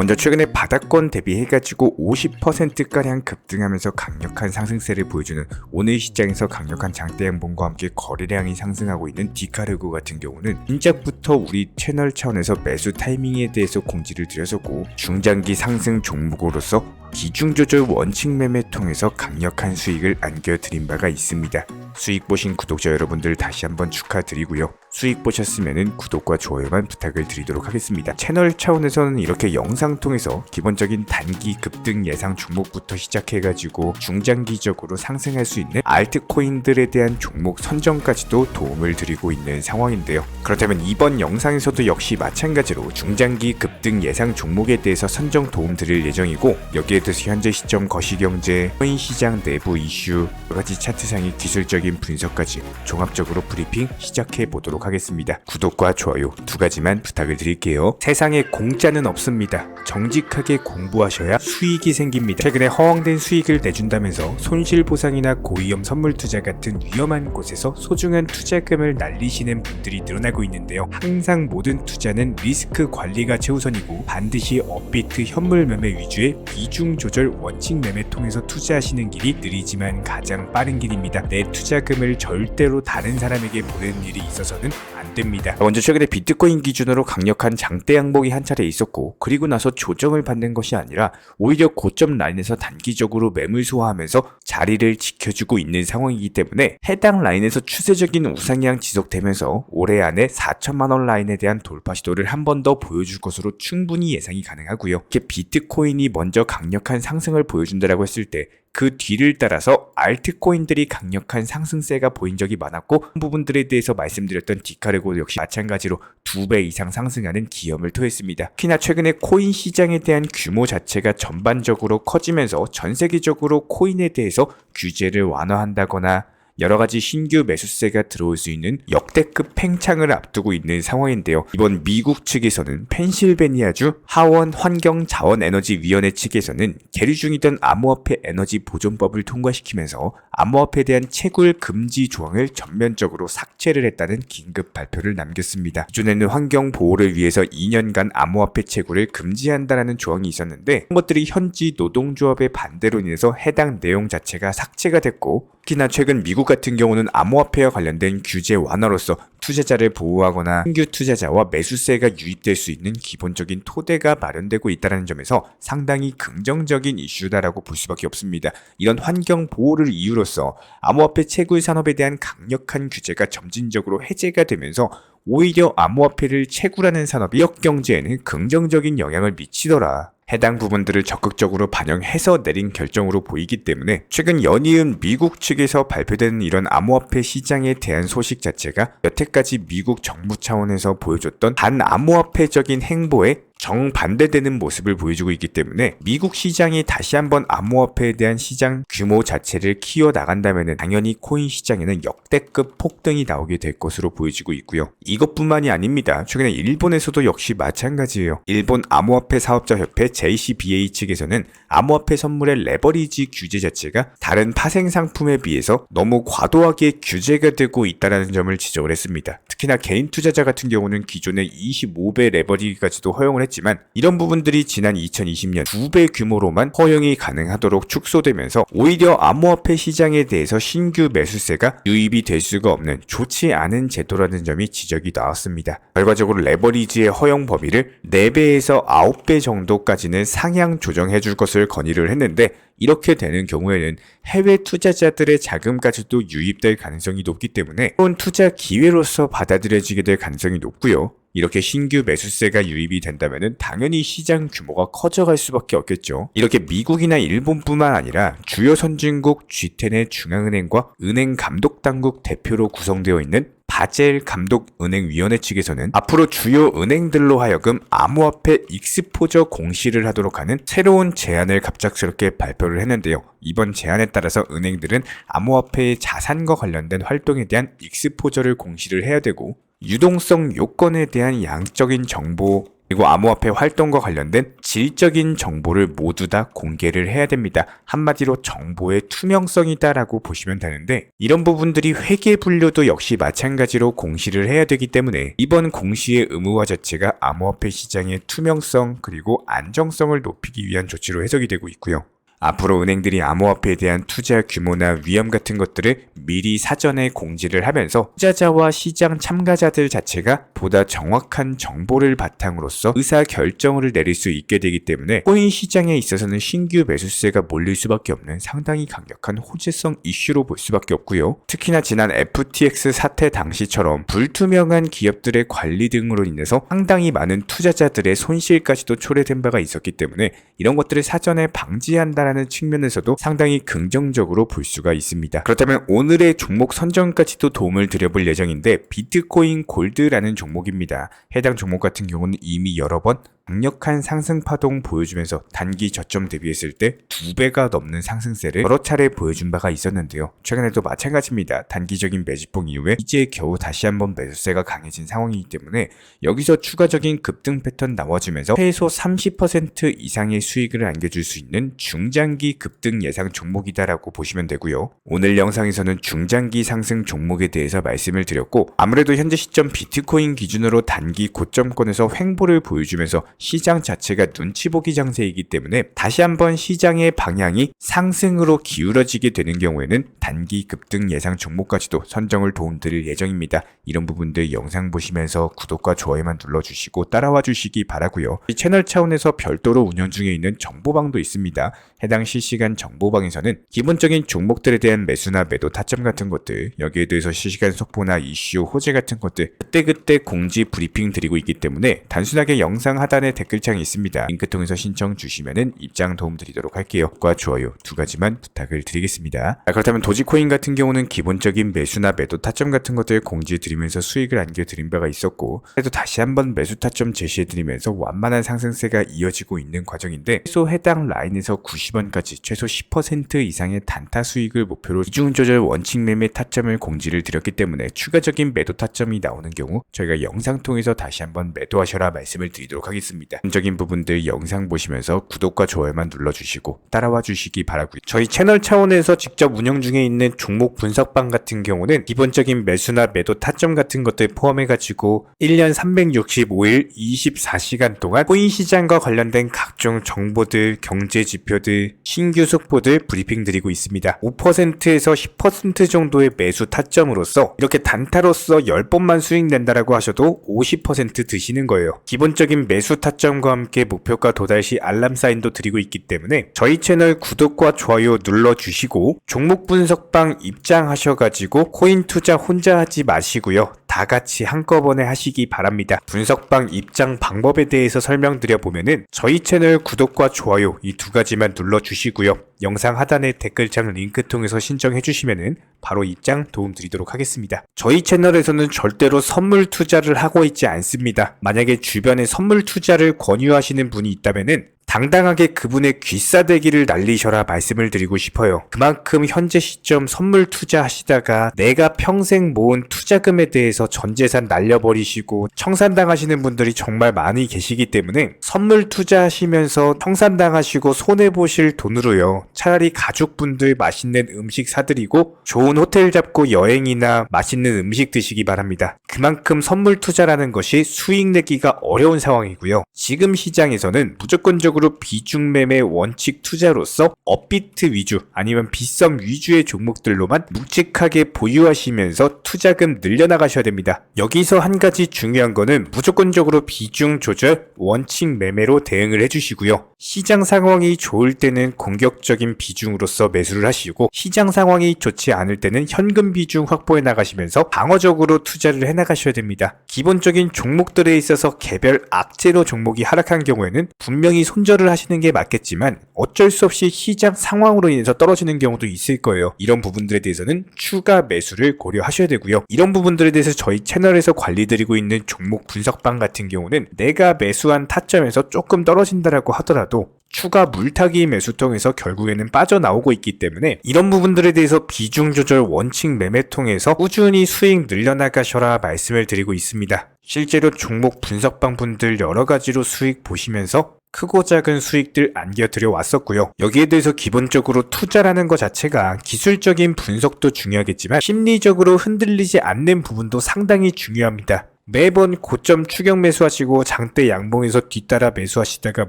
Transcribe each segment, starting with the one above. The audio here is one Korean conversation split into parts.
먼저 최근에 바닥권 대비해가지고 50%가량 급등하면서 강력한 상승세를 보여주는 오늘 시장에서 강력한 장대 양봉과 함께 거래량이 상승하고 있는 디카르고 같은 경우는 신작부터 우리 채널 차원에서 매수 타이밍에 대해서 공지를 드렸었고, 중장기 상승 종목으로서 기중조절 원칙 매매 통해서 강력한 수익을 안겨드린 바가 있습니다. 수익 보신 구독자 여러분들 다시 한번 축하드리고요. 수익 보셨으면 구독과 좋아요만 부탁을 드리도록 하겠습니다. 채널 차원에서는 이렇게 영상 통해서 기본적인 단기 급등 예상 종목부터 시작해가지고 중장기적으로 상승할 수 있는 알트코인들에 대한 종목 선정까지도 도움을 드리고 있는 상황인데요. 그렇다면 이번 영상에서도 역시 마찬가지로 중장기 급등 예상 종목에 대해서 선정 도움 드릴 예정이고, 여기에 대해서 현재 시점 거시경제, 코인 시장 내부 이슈, 여러가지 차트상의 기술적인 분석까지 종합적으로 브리핑 시작해 보도록 하겠습니다. 구독과 좋아요 두 가지만 부탁을 드릴게요. 세상에 공짜는 없습니다. 정직하게 공부하셔야 수익이 생깁니다. 최근에 허황된 수익을 내준다면서 손실보상이나 고위험 선물 투자 같은 위험한 곳에서 소중한 투자금을 날리시는 분들이 늘어나고 있는데요. 항상 모든 투자는 리스크 관리가 최우선이고, 반드시 업비트 현물 매매 위주의 비중 조절 원칙 매매 통해서 투자하시는 길이 느리지만 가장 빠른 길입니다. 내 투자금을 절대로 다른 사람에게 보내는 일이 있어서는 안 됩니다. 먼저 최근에 비트코인 기준으로 강력한 장대 양봉이 한 차례 있었고, 그리고 나서 조정을 받는 것이 아니라 오히려 고점 라인에서 단기적으로 매물 소화하면서 자리를 지켜주고 있는 상황이기 때문에 해당 라인에서 추세적인 우상향 지속되면서 올해 안에 4천만원 라인에 대한 돌파 시도를 한 번 더 보여줄 것으로 충분히 예상이 가능하고요. 이렇게 비트코인이 먼저 강력한 상승을 보여준다라고 했을 때 그 뒤를 따라서 알트코인들이 강력한 상승세가 보인 적이 많았고, 부분들에 대해서 말씀드렸던 디카르고 역시 마찬가지로 2배 이상 상승하는 기염을 토했습니다. 특히나 최근에 코인 시장에 대한 규모 자체가 전반적으로 커지면서 전 세계적으로 코인에 대해서 규제를 완화한다거나 여러가지 신규 매수세가 들어올 수 있는 역대급 팽창을 앞두고 있는 상황인데요. 이번 미국 측에서는 펜실베니아주 하원 환경자원에너지위원회 측에서는 계류 중이던 암호화폐 에너지 보존법을 통과시키면서 암호화폐에 대한 채굴 금지 조항을 전면적으로 삭제를 했다는 긴급 발표를 남겼습니다. 기존에는 환경 보호를 위해서 2년간 암호화폐 채굴을 금지한다는 조항이 있었는데, 이런 것들이 현지 노동조합의 반대로 인해서 해당 내용 자체가 삭제가 됐고, 특히나 최근 미국 같은 경우는 암호화폐와 관련된 규제 완화로서 투자자를 보호하거나 신규 투자자와 매수세가 유입될 수 있는 기본적인 토대가 마련되고 있다는 점에서 상당히 긍정적인 이슈다라고 볼 수밖에 없습니다. 이런 환경 보호를 이유로서 암호화폐 채굴 산업에 대한 강력한 규제가 점진적으로 해제가 되면서 오히려 암호화폐를 채굴하는 산업이 지역 경제에는 긍정적인 영향을 미치더라. 해당 부분들을 적극적으로 반영해서 내린 결정으로 보이기 때문에 최근 연이은 미국 측에서 발표된 이런 암호화폐 시장에 대한 소식 자체가 여태까지 미국 정부 차원에서 보여줬던 반암호화폐적인 행보에 정반대되는 모습을 보여주고 있기 때문에 미국 시장이 다시 한번 암호화폐에 대한 시장 규모 자체를 키워나간다면 당연히 코인 시장에는 역대급 폭등이 나오게 될 것으로 보여지고 있고요. 이것뿐만이 아닙니다. 최근에 일본에서도 역시 마찬가지예요. 일본 암호화폐 사업자협회 JCBA 측에서는 암호화폐 선물의 레버리지 규제 자체가 다른 파생 상품에 비해서 너무 과도하게 규제가 되고 있다는 점을 지적을 했습니다. 특히나 개인 투자자 같은 경우는 기존의 25배 레버리지까지도 허용을 했지만, 이런 부분들이 지난 2020년 2배 규모로만 허용이 가능하도록 축소되면서 오히려 암호화폐 시장에 대해서 신규 매수세가 유입이 될 수가 없는 좋지 않은 제도라는 점이 지적이 나왔습니다. 결과적으로 레버리지의 허용 범위를 4배에서 9배 정도까지는 상향 조정해 줄 것을 건의를 했는데, 이렇게 되는 경우에는 해외 투자자들의 자금까지도 유입될 가능성이 높기 때문에 새로운 투자 기회로서 받아들여지게 될 가능성이 높고요. 이렇게 신규 매수세가 유입이 된다면 당연히 시장 규모가 커져갈 수밖에 없겠죠. 이렇게 미국이나 일본뿐만 아니라 주요 선진국 G10의 중앙은행과 은행감독당국 대표로 구성되어 있는 바젤 감독은행위원회 측에서는 앞으로 주요 은행들로 하여금 암호화폐 익스포저 공시를 하도록 하는 새로운 제안을 갑작스럽게 발표를 했는데요. 이번 제안에 따라서 은행들은 암호화폐의 자산과 관련된 활동에 대한 익스포저를 공시를 해야 되고, 유동성 요건에 대한 양적인 정보 그리고 암호화폐 활동과 관련된 질적인 정보를 모두 다 공개를 해야 됩니다. 한마디로 정보의 투명성이다라고 보시면 되는데, 이런 부분들이 회계 분류도 역시 마찬가지로 공시를 해야 되기 때문에 이번 공시의 의무화 자체가 암호화폐 시장의 투명성 그리고 안정성을 높이기 위한 조치로 해석이 되고 있고요. 앞으로 은행들이 암호화폐에 대한 투자 규모나 위험 같은 것들을 미리 사전에 공지를 하면서 투자자와 시장 참가자들 자체가 보다 정확한 정보를 바탕으로서 의사 결정을 내릴 수 있게 되기 때문에 코인 시장에 있어서는 신규 매수세가 몰릴 수밖에 없는 상당히 강력한 호재성 이슈로 볼 수밖에 없고요. 특히나 지난 FTX 사태 당시처럼 불투명한 기업들의 관리 등으로 인해서 상당히 많은 투자자들의 손실까지도 초래된 바가 있었기 때문에 이런 것들을 사전에 방지한다는 측면에서도 상당히 긍정적으로 볼 수가 있습니다. 그렇다면 오늘의 종목 선정까지도 도움을 드려볼 예정인데, 비트코인 골드라는 종목입니다. 해당 종목 같은 경우는 이미 여러 번 강력한 상승 파동 보여주면서 단기 저점 대비했을 때 2배가 넘는 상승세를 여러 차례 보여준 바가 있었는데요. 최근에도 마찬가지입니다. 단기적인 매집봉 이후에 이제 겨우 다시 한번 매수세가 강해진 상황이기 때문에 여기서 추가적인 급등 패턴 나와주면서 최소 30% 이상의 수익을 안겨줄 수 있는 중장기 급등 예상 종목이다라고 보시면 되고요. 오늘 영상에서는 중장기 상승 종목에 대해서 말씀을 드렸고, 아무래도 현재 시점 비트코인 기준으로 단기 고점권에서 횡보를 보여주면서 시장 자체가 눈치 보기 장세이기 때문에 다시 한번 시장의 방향이 상승으로 기울어지게 되는 경우에는 단기 급등 예상 종목까지도 선정을 도움드릴 예정입니다. 이런 부분들 영상 보시면서 구독과 좋아요만 눌러주시고 따라와 주시기 바라고요. 이 채널 차원에서 별도로 운영 중에 있는 정보방도 있습니다. 해당 실시간 정보방에서는 기본적인 종목들에 대한 매수나 매도 타점 같은 것들, 여기에 대해서 실시간 속보나 이슈, 호재 같은 것들 그때그때 공지 브리핑 드리고 있기 때문에 단순하게 영상 하단에 댓글창이 있습니다. 링크 통해서 신청 주시면은 입장 도움 드리도록 할게요. 구독과 좋아요 두 가지만 부탁을 드리겠습니다. 그렇다면 도지코인 같은 경우는 기본적인 매수나 매도 타점 같은 것들 공지해 드리면서 수익을 안겨드린 바가 있었고, 그래도 다시 한번 매수 타점 제시해 드리면서 완만한 상승세가 이어지고 있는 과정인데, 최소 해당 라인에서 90원까지 최소 10% 이상의 단타 수익을 목표로 비중 조절 원칙 매매 타점을 공지를 드렸기 때문에 추가적인 매도 타점이 나오는 경우 저희가 영상 통해서 다시 한번 매도하셔라 말씀을 드리도록 하겠습니다. 기본적인 부분들 영상 보시면서 구독과 좋아요만 눌러주시고 따라와 주시기 바라고요. 저희 채널 차원에서 직접 운영 중에 있는 종목 분석방 같은 경우는 기본적인 매수나 매도 타점 같은 것들 포함해가지고 1년 365일 24시간 동안 코인 시장과 관련된 각종 정보들, 경제 지표들, 신규 속보들 브리핑 드리고 있습니다. 5%에서 10% 정도의 매수 타점으로서 이렇게 단타로서 10번만 수익 낸다라고 하셔도 50% 드시는 거예요. 기본적인 매수 타점과 함께 목표가 도달 시 알람 사인도 드리고 있기 때문에 저희 채널 구독과 좋아요 눌러주시고 종목 분석방 입장하셔가지고 코인 투자 혼자 하지 마시고요. 다 같이 한꺼번에 하시기 바랍니다. 분석방 입장 방법에 대해서 설명드려 보면은 저희 채널 구독과 좋아요 이 두 가지만 눌러주시고요. 영상 하단의 댓글창 링크 통해서 신청해 주시면은 바로 입장 도움 드리도록 하겠습니다. 저희 채널에서는 절대로 선물 투자를 하고 있지 않습니다. 만약에 주변에 선물 투자를 권유하시는 분이 있다면은 당당하게 그분의 귀싸대기를 날리셔라 말씀을 드리고 싶어요. 그만큼 현재 시점 선물 투자하시다가 내가 평생 모은 투자금에 대해서 전 재산 날려버리시고 청산당하시는 분들이 정말 많이 계시기 때문에 선물 투자하시면서 청산당하시고 손해보실 돈으로요. 차라리 가족분들 맛있는 음식 사드리고 좋은 호텔 잡고 여행이나 맛있는 음식 드시기 바랍니다. 그만큼 선물 투자라는 것이 수익 내기가 어려운 상황이고요. 지금 시장에서는 무조건적으로 비중 매매 원칙 투자로서 업비트 위주 아니면 빗썸 위주의 종목들로만 묵직하게 보유하시면서 투자금 늘려나가셔야 됩니다. 여기서 한 가지 중요한 거는 무조건적으로 비중 조절 원칙 매매로 대응을 해주시고요. 시장 상황이 좋을 때는 공격적인 비중으로서 매수를 하시고 시장 상황이 좋지 않을 때는 현금 비중 확보해 나가시면서 방어적으로 투자를 해나가셔야 됩니다. 기본적인 종목들에 있어서 개별 악재로 종목이 하락한 경우에는 분명히 손절을 하시는 게 맞겠지만 어쩔 수 없이 시장 상황으로 인해서 떨어지는 경우도 있을 거예요. 이런 부분들에 대해서는 추가 매수를 고려하셔야 되고요. 이런 부분들에 대해서 저희 채널에서 관리드리고 있는 종목 분석방 같은 경우는 내가 매수한 타점에서 조금 떨어진다라고 하더라도 추가 물타기 매수 통해서 결국에는 빠져나오고 있기 때문에 이런 부분들에 대해서 비중 조절 원칙 매매 통해서 꾸준히 수익 늘려나가셔라 말씀을 드리고 있습니다. 실제로 종목 분석방 분들 여러 가지로 수익 보시면서 크고 작은 수익들 안겨드려 왔었고요. 여기에 대해서 기본적으로 투자라는 것 자체가 기술적인 분석도 중요하겠지만 심리적으로 흔들리지 않는 부분도 상당히 중요합니다. 매번 고점 추격 매수하시고 장대 양봉에서 뒤따라 매수하시다가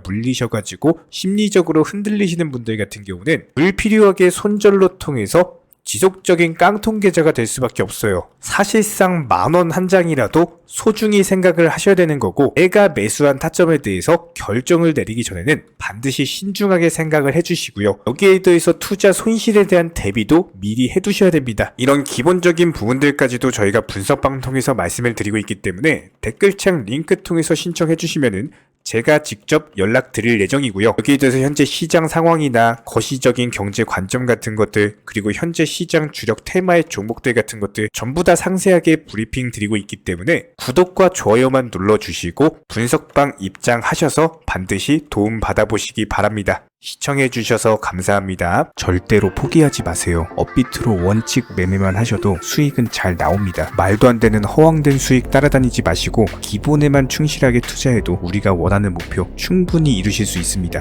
물리셔가지고 심리적으로 흔들리시는 분들 같은 경우는 불필요하게 손절로 통해서 지속적인 깡통 계좌가 될 수밖에 없어요. 사실상 10,000원 한 장이라도 소중히 생각을 하셔야 되는 거고, 내가 매수한 타점에 대해서 결정을 내리기 전에는 반드시 신중하게 생각을 해주시고요. 여기에 대해서 투자 손실에 대한 대비도 미리 해두셔야 됩니다. 이런 기본적인 부분들까지도 저희가 분석방 통해서 말씀을 드리고 있기 때문에 댓글창 링크 통해서 신청해 주시면은 제가 직접 연락드릴 예정이고요. 여기에 대해서 현재 시장 상황이나 거시적인 경제 관점 같은 것들, 그리고 현재 시장 주력 테마의 종목들 같은 것들 전부 다 상세하게 브리핑 드리고 있기 때문에 구독과 좋아요만 눌러주시고 분석방 입장하셔서 반드시 도움 받아보시기 바랍니다. 시청해주셔서 감사합니다. 절대로 포기하지 마세요. 업비트로 원칙 매매만 하셔도 수익은 잘 나옵니다. 말도 안 되는 허황된 수익 따라다니지 마시고 기본에만 충실하게 투자해도 우리가 원하는 목표 충분히 이루실 수 있습니다.